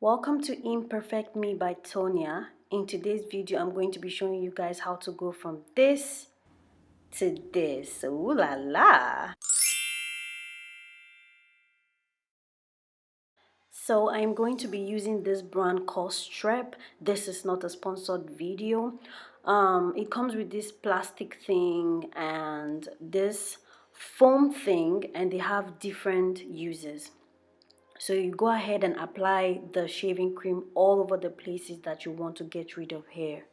Welcome to Imperfect Me by Tonia. In today's video, I'm going to be showing you guys how to go from this to this. Ooh la la! So I'm going to be using this brand called Strap. This is not a sponsored video. It comes with this plastic thing and this foam thing, and they have different uses. So you go ahead and apply the shaving cream all over the places that you want to get rid of hair.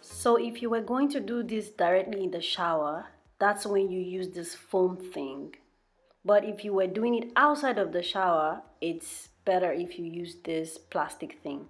So if you were going to do this directly in the shower, that's when you use this foam thing. But if you were doing it outside of the shower, it's better if you use this plastic thing.